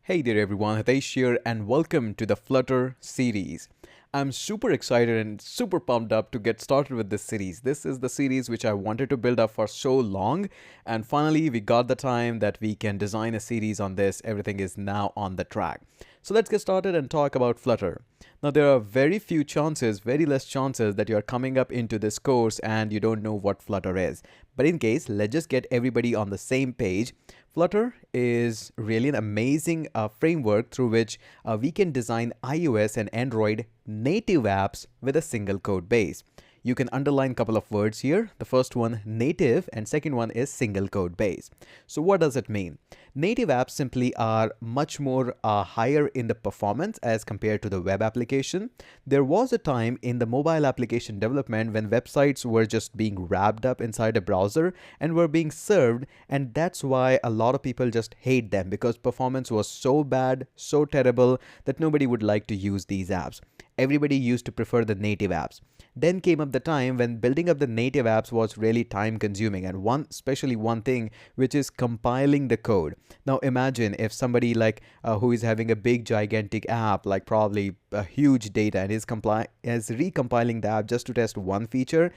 Hey there everyone, Hitesh here and welcome to the Flutter series. I'm super excited and super pumped up to get started with this series. This is the series which I wanted to build up for so long, and finally we got the time that we can design a series on this. Everything is now on the track. So let's get started and talk about Flutter. Now there are very few chances, very less chances that you're coming up into this course and you don't know what Flutter is. But in case, let's just get everybody on the same page. Flutter is really an amazing framework through which we can design iOS and Android native apps with a single code base. You can underline a couple of words here. The first one, native, and second one is single code base. So what does it mean? Native apps simply are much more higher in the performance as compared to the web application. There was a time in the mobile application development when websites were just being wrapped up inside a browser and were being served, and that's why a lot of people just hate them because performance was so bad, so terrible that nobody would like to use these apps. Everybody used to prefer the native apps. Then came up the time when building up the native apps was really time consuming, and especially one thing, which is compiling the code. Now imagine if somebody like who is having a big gigantic app, like probably a huge data, and is recompiling the app just to test one feature.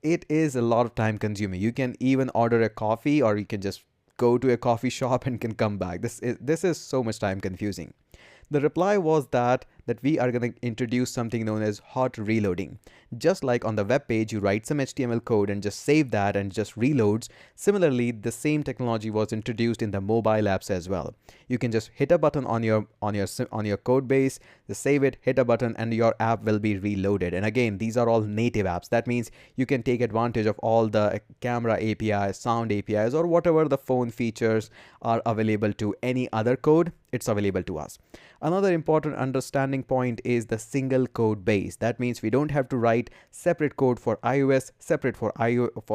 It is a lot of time consuming. You can even order a coffee, or you can just go to a coffee shop and can come back. This is so much time confusing. The reply was that we are going to introduce something known as hot reloading. Just like on the web page, you write some HTML code and just save that and just reloads. Similarly, the same technology was introduced in the mobile apps as well. You can just hit a button on your code base, just save it, hit a button, and your app will be reloaded. And again, these are all native apps. That means you can take advantage of all the camera APIs, sound APIs, or whatever the phone features are available to any other code. It's available to us. Another important understanding point is the single code base. That means we don't have to write separate code for iOS, separate for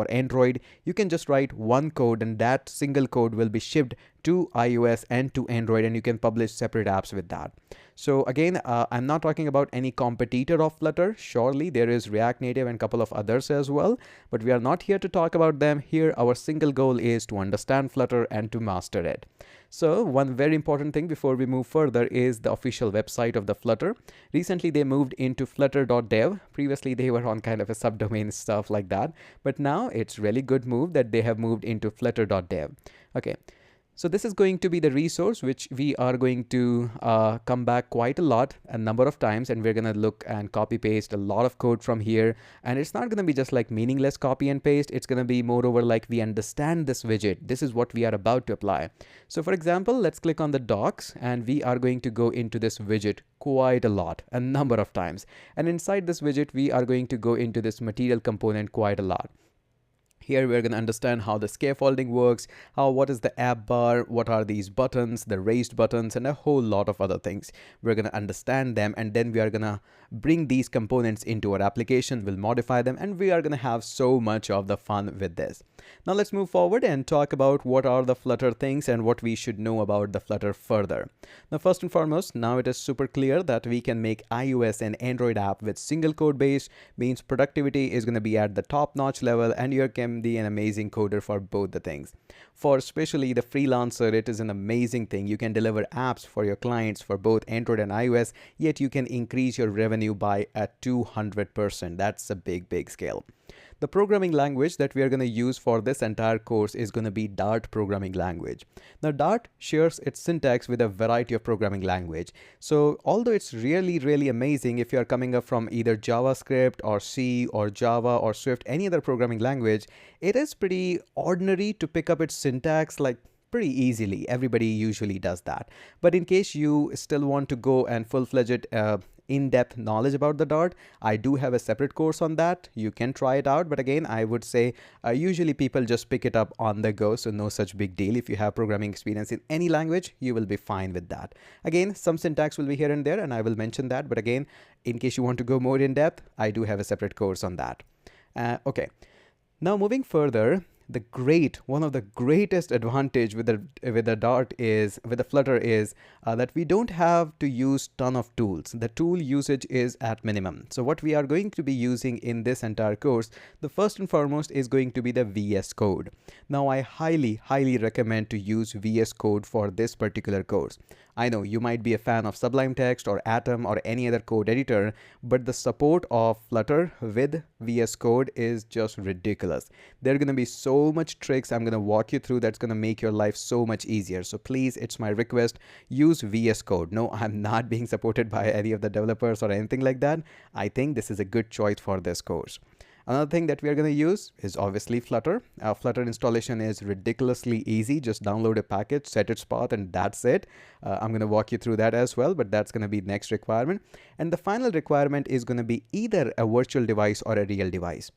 Android. You can just write one code, and that single code will be shipped to iOS and to Android, and you can publish separate apps with that. So again, I'm not talking about any competitor of Flutter. Surely there is React Native and a couple of others as well, but we are not here to talk about them. Here our single goal is to understand Flutter and to master it. So one very important thing before we move further is the official website of the Flutter. Recently they moved into flutter.dev. Previously they were on kind of a subdomain stuff like that, but now it's really good move that they have moved into flutter.dev. Okay. So this is going to be the resource which we are going to come back quite a lot, a number of times, and we're going to look and copy paste a lot of code from here. And it's not going to be just like meaningless copy and paste. It's going to be moreover like we understand this widget. This is what we are about to apply. So for example, let's click on the docs and we are going to go into this widget quite a lot, a number of times. And inside this widget, we are going to go into this material component quite a lot. Here we're going to understand how the scaffolding works, what is the app bar, what are these buttons, the raised buttons, and a whole lot of other things. We're going to understand them, and then we are going to bring these components into our application, we'll modify them, and we are going to have so much of the fun with this. Now let's move forward and talk about what are the Flutter things and what we should know about the Flutter further. Now first and foremost, now it is super clear that we can make iOS and Android app with single code base, means productivity is going to be at the top notch level, and you can be an amazing coder for both the things. For especially the freelancer, it is an amazing thing. You can deliver apps for your clients for both Android and iOS, yet you can increase your revenue by 200%. That's a big scale. The programming language that we are going to use for this entire course is going to be Dart programming language. Now Dart shares its syntax with a variety of programming language. So although it's really amazing if you are coming up from either JavaScript or C or Java or Swift, any other programming language, it is pretty ordinary to pick up its syntax like pretty easily. Everybody usually does that. But in case you still want to go and full-fledged in-depth knowledge about the Dart, I do have a separate course on that. You can try it out, but again, I would say usually people just pick it up on the go, so no such big deal. If you have programming experience in any language, you will be fine with that. Again, some syntax will be here and there, and I will mention that, but again, in case you want to go more in depth, I do have a separate course on that. Okay. Now moving further, one of the greatest advantage with the Flutter is that we don't have to use ton of tools. The tool usage is at minimum. So what we are going to be using in this entire course, the first and foremost is going to be the VS Code. Now I highly recommend to use VS Code for this particular course. I know you might be a fan of Sublime Text or Atom or any other code editor, but the support of Flutter with VS Code is just ridiculous. There are going to be so much tricks I'm going to walk you through that's going to make your life so much easier. So please, it's my request, use VS Code. No, I'm not being supported by any of the developers or anything like that. I think this is a good choice for this course. Another thing that we are going to use is obviously Flutter. Flutter installation is ridiculously easy. Just download a package, set its path, and that's it. I'm going to walk you through that as well, but that's going to be next requirement. And the final requirement is going to be either a virtual device or a real device.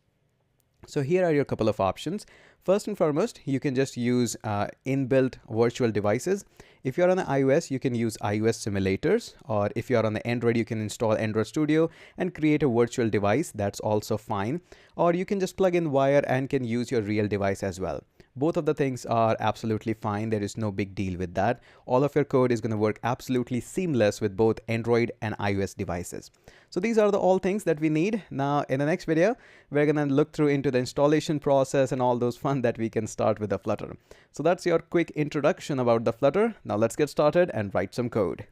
So here are your couple of options. First and foremost, you can just use inbuilt virtual devices. If you're on the iOS, you can use iOS simulators, or if you're on the Android, you can install Android Studio and create a virtual device. That's also fine. Or you can just plug in wire and can use your real device as well. Both of the things are absolutely fine. There is no big deal with that. All of your code is going to work absolutely seamless with both Android and iOS devices. So these are the all things that we need. Now in the next video, we're going to look through into the installation process and all those fun that we can start with the Flutter. So that's your quick introduction about the Flutter. Now let's get started and write some code.